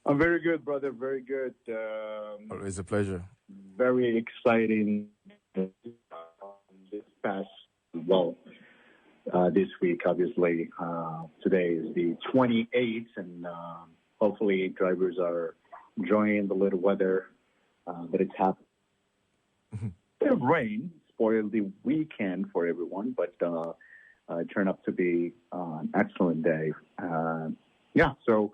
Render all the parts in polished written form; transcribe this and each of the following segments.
I'm very good, brother. Very good. Always a pleasure. Very exciting. This past, this week, obviously. Today is the 28th, and hopefully drivers are enjoying the little weather that it's happening. Bit of rain spoiled the weekend for everyone, but it turned up to be an excellent day. So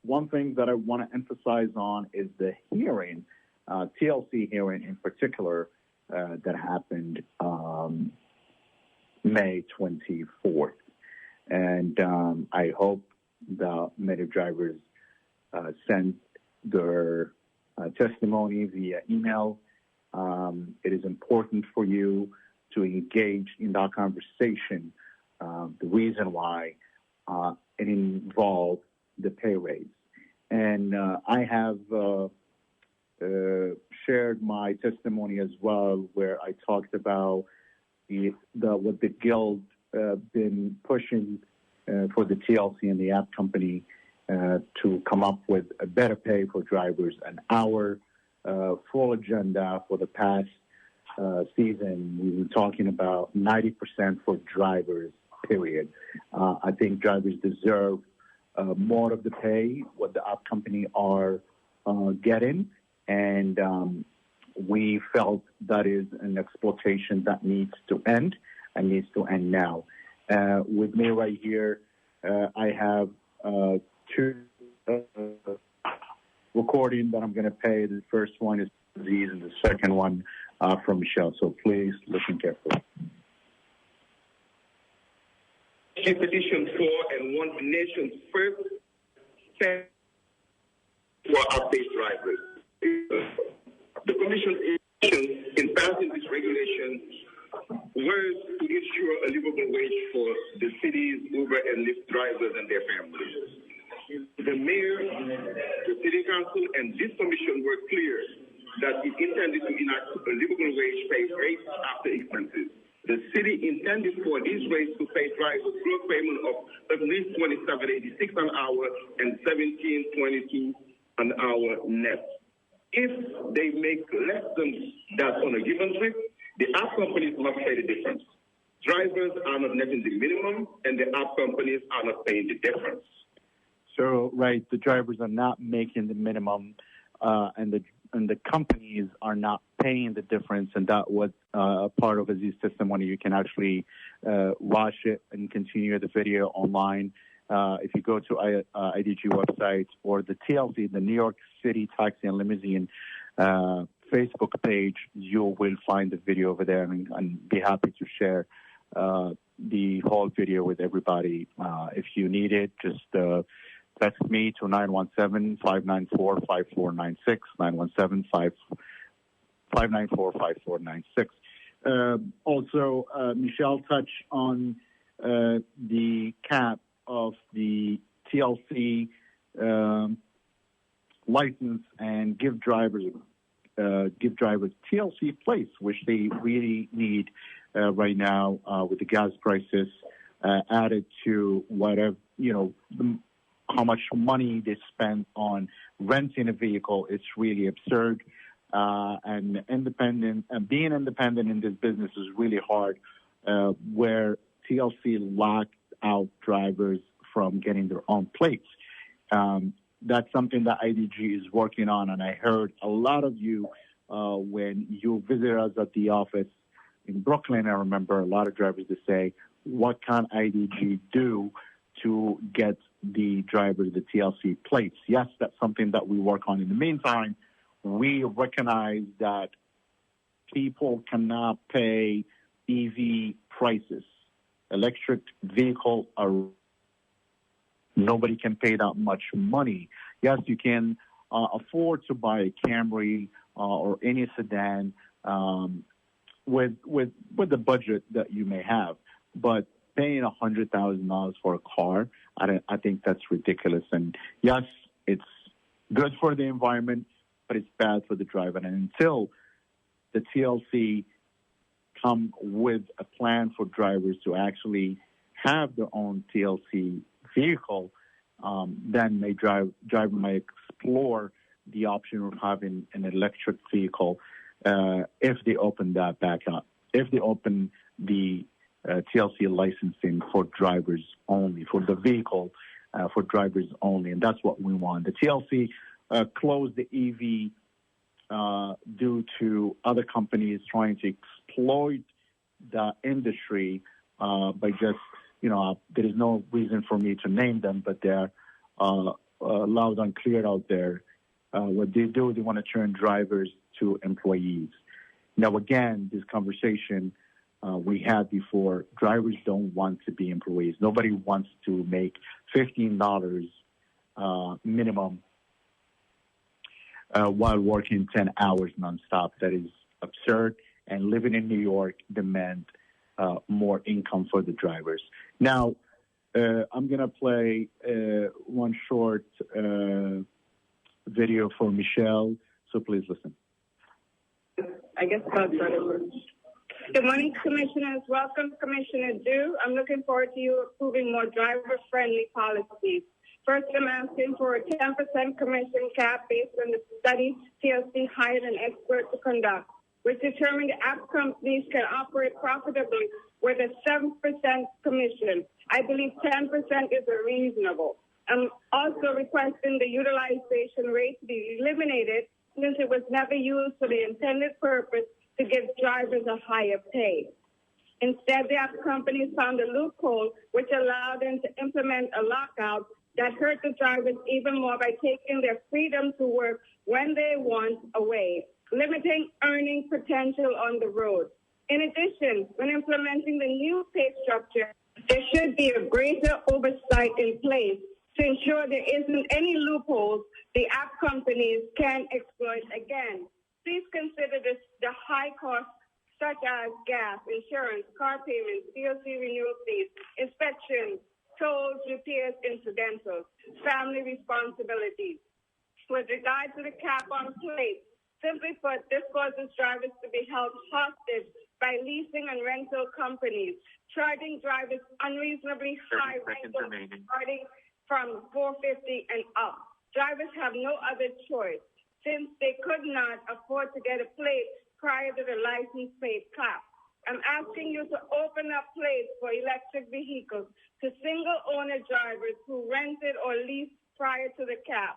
one thing that I want to emphasize on is the hearing, TLC hearing in particular, that happened May 24th. And I hope that many drivers send their testimony via email. It is important for you to engage in that conversation. The reason why it involved the pay raise. And I have shared my testimony as well, where I talked about what the guild been pushing for the TLC and the app company to come up with a better pay for drivers. And our full agenda for the past season, we were talking about 90% for drivers, period. I think drivers deserve more of the pay, what the app company are getting. And we felt that is an exploitation that needs to end and needs to end now. With me right here, I have two recordings that I'm going to pay. The first one is Aziz, and the second one from Michelle. So please listen carefully. Petition for and want the nation's first for update drivers. The Commission's intention in passing this regulation was to ensure a livable wage for the city's Uber and Lyft drivers and their families. The mayor, the city council, and this commission were clear that it intended to enact a livable wage pay rate after expenses. The city intended for these rates to pay drivers gross payment of at least $27.86 an hour and $17.22 an hour net. If they make less than that on a given trip, the app companies must pay the difference. Drivers are not netting the minimum, and the app companies are not paying the difference. So, right, the drivers are not making the minimum, and the companies are not paying the difference, and that was part of Aziz's testimony. You can actually watch it and continue the video online. If you go to IDG website or the TLC, the New York City Taxi and Limousine Facebook page, you will find the video over there, and be happy to share the whole video with everybody. If you need it, just text me to 917-594-5496, 917-594-5496. Also, Michelle touched on the cap of the TLC license and give drivers TLC plates, which they really need right now with the gas prices added to whatever, how much money they spend on renting a vehicle. It's really absurd. And being independent in this business is really hard, where TLC locked out drivers from getting their own plates. That's something that IDG is working on, and I heard a lot of you when you visit us at the office in Brooklyn. I remember a lot of drivers to say, what can IDG do to get the drivers the TLC plates? Yes, that's something that we work on. In the meantime, we recognize that people cannot pay EV prices. Electric vehicles nobody can pay that much money. Yes, you can afford to buy a Camry or any sedan with the budget that you may have, but paying $100,000 for a car, I think that's ridiculous. And yes, it's good for the environment, but it's bad for the driver. And until the TLC come with a plan for drivers to actually have their own TLC vehicle, then driver may explore the option of having an electric vehicle if they open that back up. If they open the TLC licensing for drivers only, for the vehicle for drivers only, and that's what we want. The TLC closed the EV due to other companies trying to exploit the industry by just, there is no reason for me to name them, but they're loud and clear out there. What they do, they want to turn drivers to employees. Now, again, this conversation we had before, drivers don't want to be employees. Nobody wants to make $15 minimum while working 10 hours nonstop. That is absurd, and living in New York demand more income for the drivers. Now, I'm going to play one short video for Michelle, so please listen. I guess I'll start over. Good morning, Commissioners. Welcome, Commissioner Du. I'm looking forward to you approving more driver-friendly policies. First, I'm asking for a 10% commission cap based on the study TLC hired an expert to conduct, which determined app companies can operate profitably with a 7% commission. I believe 10% is reasonable. I'm also requesting the utilization rate to be eliminated since it was never used for the intended purpose to give drivers a higher pay. Instead, the app companies found a loophole which allowed them to implement a lockout that hurt the drivers even more by taking their freedom to work when they want away, limiting earning potential on the road. In addition, when implementing the new pay structure, there should be a greater oversight in place to ensure there isn't any loopholes the app companies can exploit again. Please consider the high costs such as gas, insurance, car payments, DLC renewal fees, inspections, tolls, repairs, incidentals, family responsibilities. With regard to the cap on plates, simply put, this causes drivers to be held hostage by leasing and rental companies, charging drivers unreasonably high rentals starting from $450 and up. Drivers have no other choice since they could not afford to get a plate prior to the license plate cap. I'm asking you to open up plates for electric vehicles to single-owner drivers who rented or leased prior to the cap.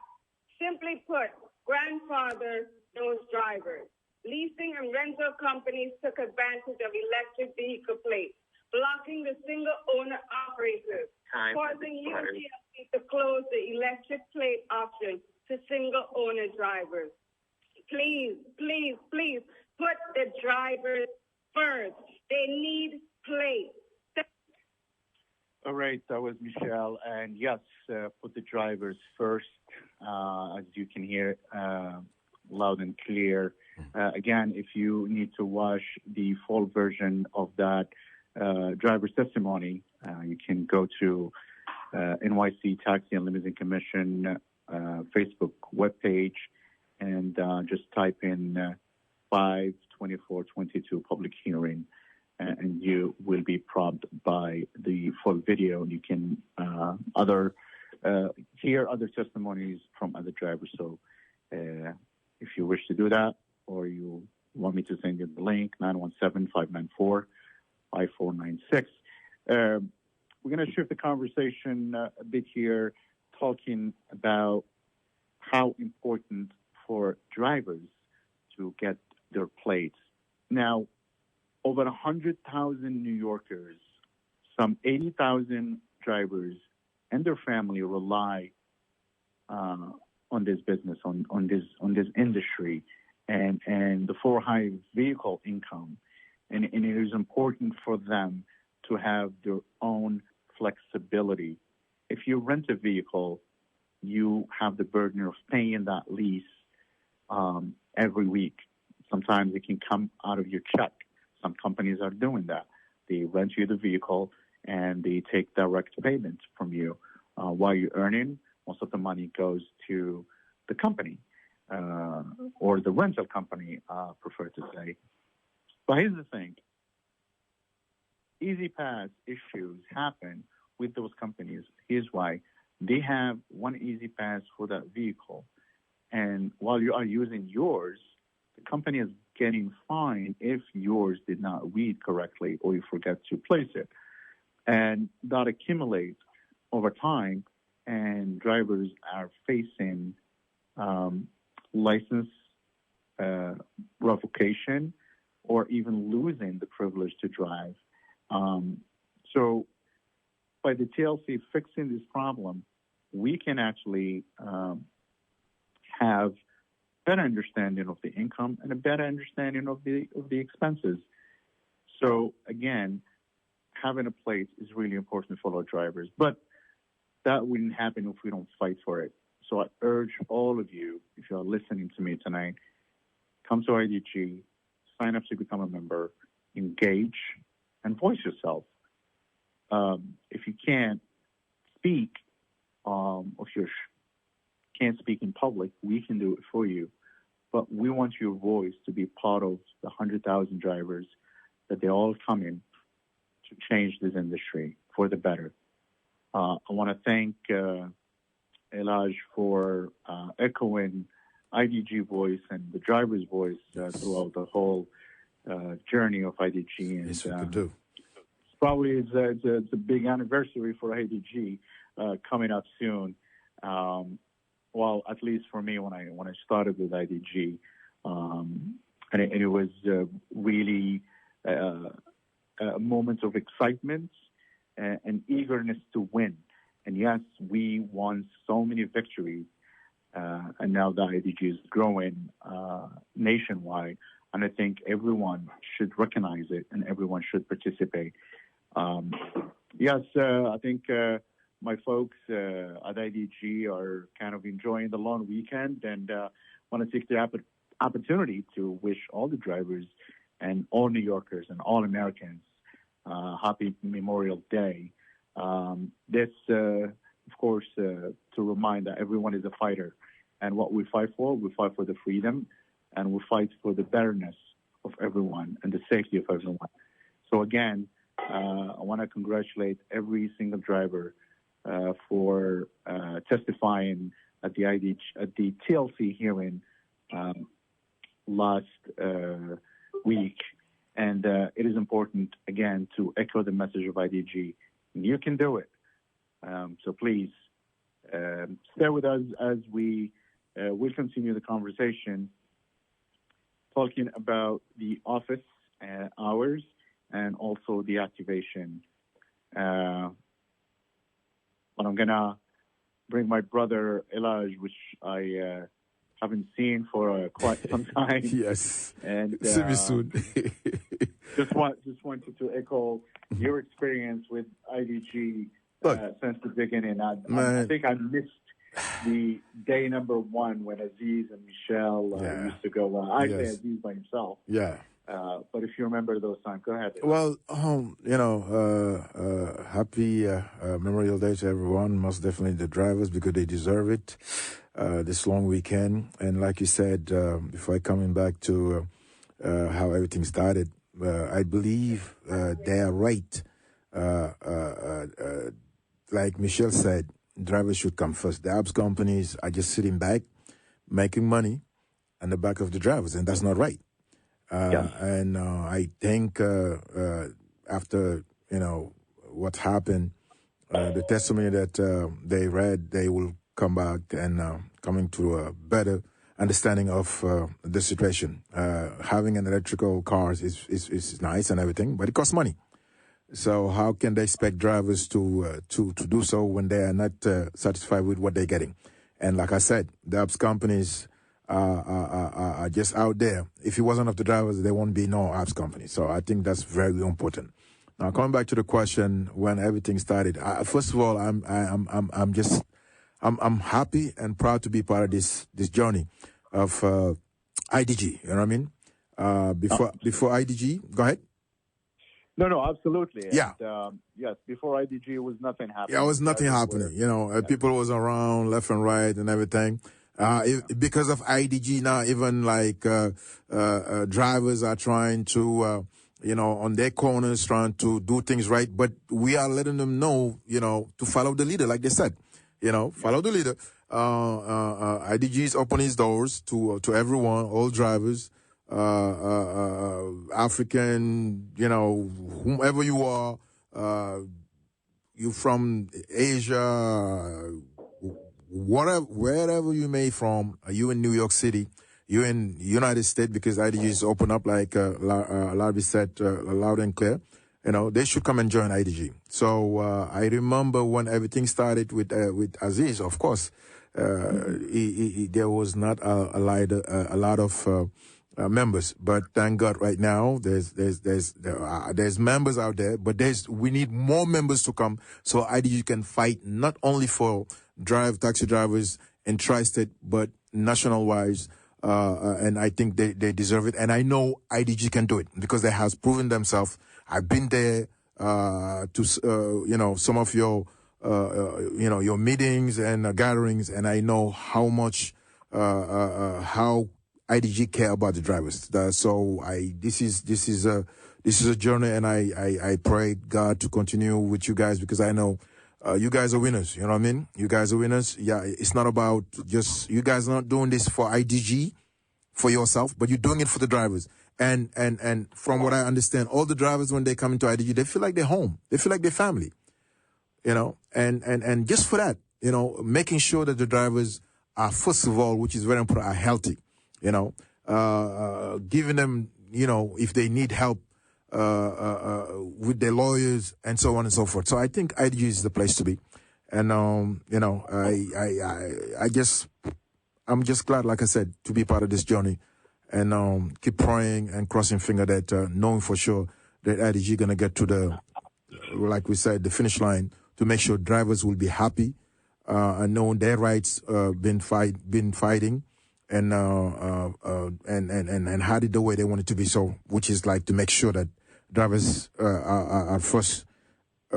Simply put, grandfather those drivers. Leasing and rental companies took advantage of electric vehicle plates, blocking the single-owner operators, causing UTLC to close the electric plate option to single-owner drivers. Please, please, please put the drivers first. They need plates. All right, that was Michelle. And yes, put the drivers first, as you can hear loud and clear. Again, if you need to watch the full version of that driver's testimony, you can go to NYC Taxi and Limousine Commission Facebook webpage and just type in 5/24/22 public hearing, and you will be prompted by the full video. You can hear other testimonies from other drivers. So if you wish to do that, or you want me to send you the link, 917-594-5496. We're going to shift the conversation a bit here, talking about how important for drivers to get their plates. Now, over 100,000 New Yorkers, some 80,000 drivers and their family rely on this business, on this industry, and the for high vehicle income, and it is important for them to have their own flexibility. If you rent a vehicle, you have the burden of paying that lease every week. Sometimes it can come out of your check. Some companies are doing that. They rent you the vehicle and they take direct payment from you while you're earning. Most of the money goes to the company or the rental company, prefer to say. But here's the thing. Easy pass issues happen with those companies. Here's why. they have one easy pass for that vehicle. And while you are using yours, the company is getting fined if yours did not read correctly or you forget to place it. And that accumulates over time, and drivers are facing license revocation or even losing the privilege to drive. So by the TLC fixing this problem, we can actually have better understanding of the income and a better understanding of the expenses. So again, having a plate is really important for our drivers, but that wouldn't happen if we don't fight for it. So I urge all of you, if you are listening to me tonight, come to IDG, sign up to become a member, engage, and voice yourself. If you can't speak, can't speak in public, we can do it for you. But we want your voice to be part of the 100,000 drivers that they all come in to change this industry for the better. I want to thank Elijah for echoing IDG voice and the driver's voice throughout the whole journey of IDG. And, yes, we could do. Probably it's a big anniversary for IDG coming up soon. Well, at least for me, when I started with IDG, and it was really a moment of excitement and eagerness to win. And yes, we won so many victories, and now the IDG is growing nationwide. And I think everyone should recognize it and everyone should participate. Yes, I think my folks at IDG are kind of enjoying the long weekend, and want to take the opportunity to wish all the drivers and all New Yorkers and all Americans happy Memorial Day. This, of course, to remind that everyone is a fighter, and what we fight for the freedom, and we fight for the betterness of everyone and the safety of everyone. So again, I want to congratulate every single driver for testifying at the TLC hearing last week. And it is important, again, to echo the message of IDG. You can do it. So please stay with us as we will continue the conversation, talking about the office hours and also the activation. But I'm going to bring my brother, Elijah, which I haven't seen for quite some time. Yes. And see me soon. just wanted to echo your experience with IDG since the beginning. I think I missed the day number one when Aziz and Michelle used to go. I say Aziz by himself. Yeah. But if you remember those times, go ahead. Well, happy Memorial Day to everyone, most definitely the drivers, because they deserve it, this long weekend. And like you said, before coming back to how everything started, I believe they are right. Like Michelle said, drivers should come first. The apps companies are just sitting back, making money on the back of the drivers, and that's not right. And I think after, what happened, the testimony that they read, they will come back and coming to a better understanding of the situation. Having an electrical car is nice and everything, but it costs money. So how can they expect drivers to do so when they are not satisfied with what they're getting? And like I said, the apps companies are just out there. If it wasn't of the drivers, there won't be no apps company. So I think that's very important. Now, coming back to the question, when everything started, first of all, I'm happy and proud to be part of this journey of IDG. You know what I mean? Before IDG, go ahead. No, absolutely. Yeah. And, yes, before IDG, it was nothing happening. Yeah, it was nothing happening. People was around left and right and everything. Because of IDG now, even like drivers are trying to, on their corners, trying to do things right. But we are letting them know, to follow the leader, like they said. Follow the leader. IDG is opening its doors to everyone, all drivers, African, whomever you are, you from Asia, wherever you may from, are you in New York City, you in United States, because IDG is open up like Larry said, loud and clear. They should come and join IDG. So I remember when everything started with Aziz, of course, there was not a lot of members, but thank God right now there's members out there, but we need more members to come so IDG can fight not only for taxi drivers in tri-state, but national wise. And I think they deserve it. And I know IDG can do it because they has proven themselves. I've been there to some of your your meetings and gatherings, and I know how much how IDG care about the drivers. So this is a journey, and I pray God to continue with you guys, because I know you guys are winners. You know what I mean? You guys are winners. Yeah, it's not about just you guys are not doing this for IDG, for yourself, but you're doing it for the drivers. And from what I understand, all the drivers, when they come into IDG, they feel like they're home. They feel like they're family. And just for that, making sure that the drivers are, first of all, which is very important, are healthy. Giving them, if they need help with their lawyers and so on and so forth. So I think IDG is the place to be. And I'm just glad, like I said, to be part of this journey, and keep praying and crossing finger that knowing for sure that IDG gonna get to the, like we said, the finish line, to make sure drivers will be happy and knowing their rights been fighting and had it the way they want it to be. So, which is like to make sure that drivers are first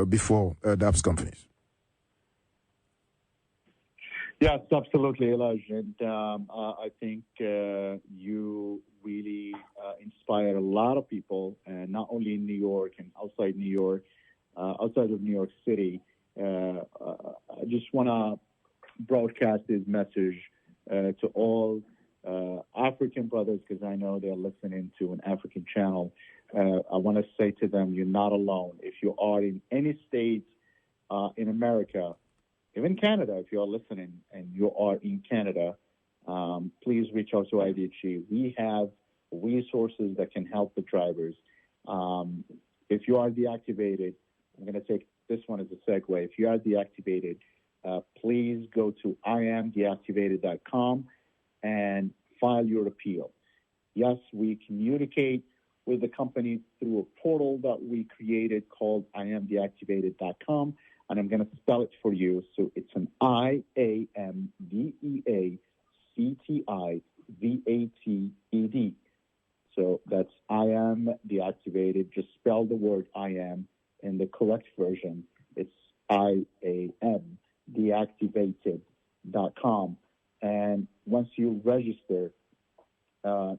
before the apps companies. Yes, absolutely, Elijah. And I think you really inspire a lot of people, not only in New York and outside New York, outside of New York City. I just want to broadcast this message to all African brothers, because I know they're listening to an African channel. I want to say to them, you're not alone. If you are in any state in America, even Canada, if you're listening and you are in Canada, please reach out to IDG. We have resources that can help the drivers. If you are deactivated, I'm going to take this one as a segue. If you are deactivated, please go to iamdeactivated.com and file your appeal. Yes, we communicate with the company through a portal that we created called iamdeactivated.com, and I'm going to spell it for you. So it's an IAMDEACTIVATED. So that's I am deactivated. Just spell the word I am in the correct version. It's IAM deactivated.com. And once you register,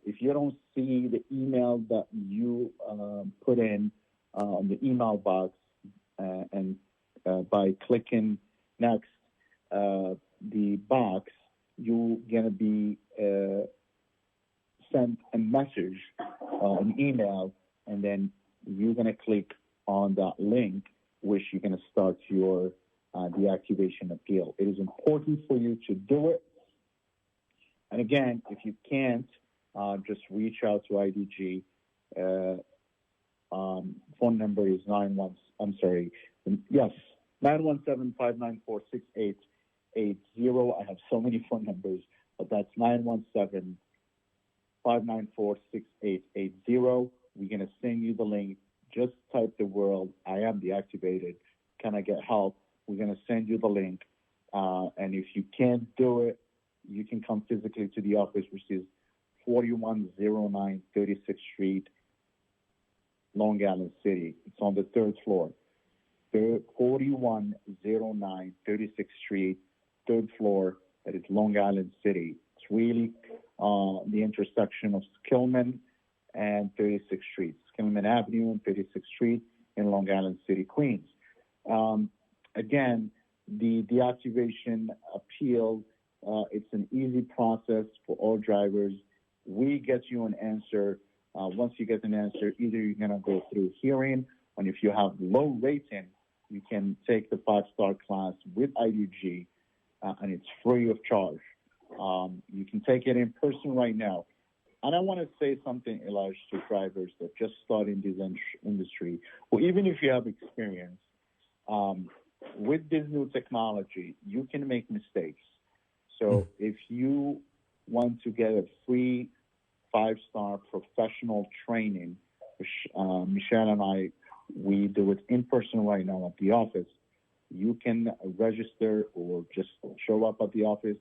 if you don't see the email that you put in on the email box, and by clicking next, the box, you're going to be sent a message, an email, and then you're going to click on that link, which you're going to start your deactivation appeal. It is important for you to do it. And again, if you can't, just reach out to IDG. Phone number is 917-594-6880. I have so many phone numbers, but that's 917-594-6880. We're going to send you the link. Just type the word, I am deactivated. Can I get help? We're going to send you the link. And if you can't do it, you can come physically to the office, which is 4109 36th Street, Long Island City. It's on the third floor. 4109 36th Street, third floor. That is Long Island City. It's really the intersection of Skillman and 36th Street. Skillman Avenue and 36th Street in Long Island City, Queens. Again, the deactivation appeal, it's an easy process for all drivers. We get you an answer. Once you get an answer, either you're going to go through hearing, and if you have low rating, you can take the 5-star class with IDG, and it's free of charge. You can take it in person right now. And I want to say something, Elijah, to drivers that just start in this industry, or even if you have experience, with this new technology, you can make mistakes. So if you want to get a free 5-star professional training, which Michelle and I, we do it in person right now at the office. You can register or just show up at the office.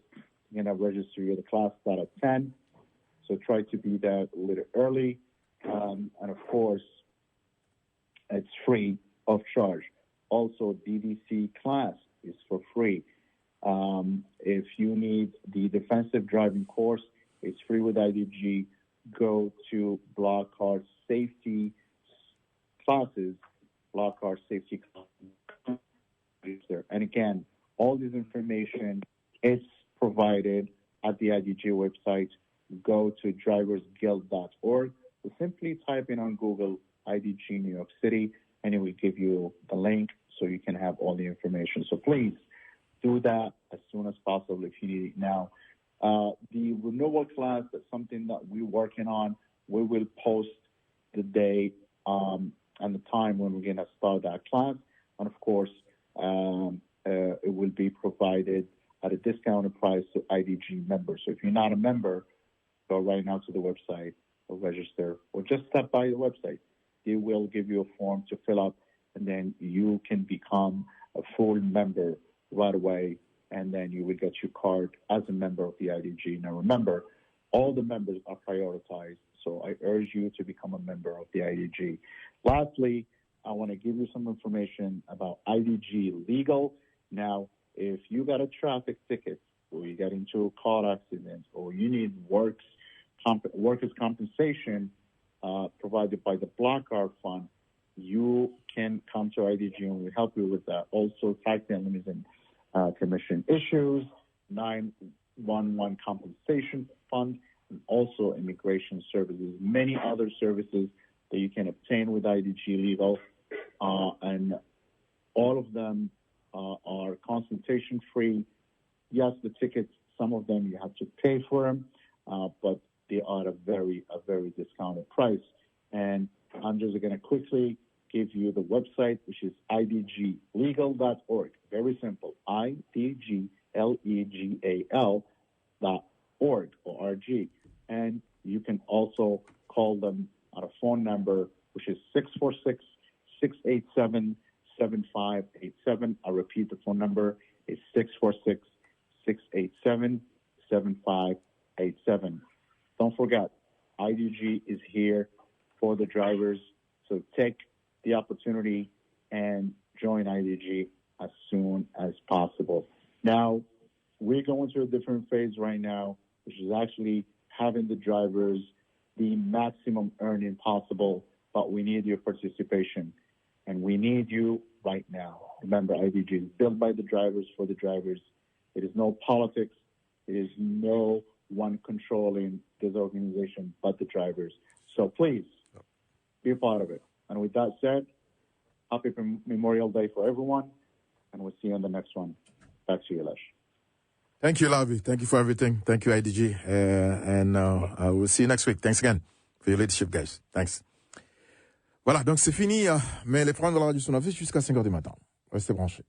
You're going to register your class start at 10. So try to be there a little early. And of course, it's free of charge. Also, DDC class is for free. If you need the defensive driving course, it's free with IDG. Go to Block Car Safety classes, Block Car Safety classes. And again, all this information is provided at the IDG website. Go to driversguild.org, or simply type in on Google IDG New York City, and it will give you the link so you can have all the information. So please do that as soon as possible if you need it now. The renewal class, that's something that we're working on. We will post the day and the time when we're going to start that class. And of course, it will be provided at a discounted price to IDG members. So if you're not a member, go right now to the website or register, or just stop by the website. They will give you a form to fill out, and then you can become a full member right away, and then you will get your card as a member of the IDG. Now remember, all the members are prioritized, so I urge you to become a member of the IDG. Lastly, I want to give you some information about IDG Legal. Now, if you got a traffic ticket, or you get into a car accident, or you need workers' compensation provided by the Block Car Fund, you can come to IDG and we'll help you with that. Also, taxi and limousine commission issues, 911 compensation fund, and also immigration services, many other services that you can obtain with IDG Legal, and all of them are consultation free. Yes, the tickets, some of them you have to pay for them, but they are at a very discounted price. And I'm just going to quickly give you the website, which is idglegal.org. Very simple, idglegal.org, O-R-G. And you can also call them at a phone number, which is 646-687-7587. I repeat, the phone number is 646-687-7587. Don't forget, IDG is here for the drivers, so take the opportunity and join IDG as soon as possible. Now, we're going through a different phase right now, which is actually having the drivers the maximum earning possible, but we need your participation, and we need you right now. Remember, IDG is built by the drivers for the drivers. It is no politics. It is no one controlling this organization but the drivers. So please be a part of it. And with that said, happy Memorial Day for everyone, and we'll see you on the next one. Back to you, Lash. Thank you, Lavi. Thank you for everything. Thank you, IDG. And we'll see you next week. Thanks again for your leadership, guys. Thanks. Voilà, donc c'est fini, mais les programmes de la radio Sunuafrik jusqu'à 5h du matin. Restez branchés.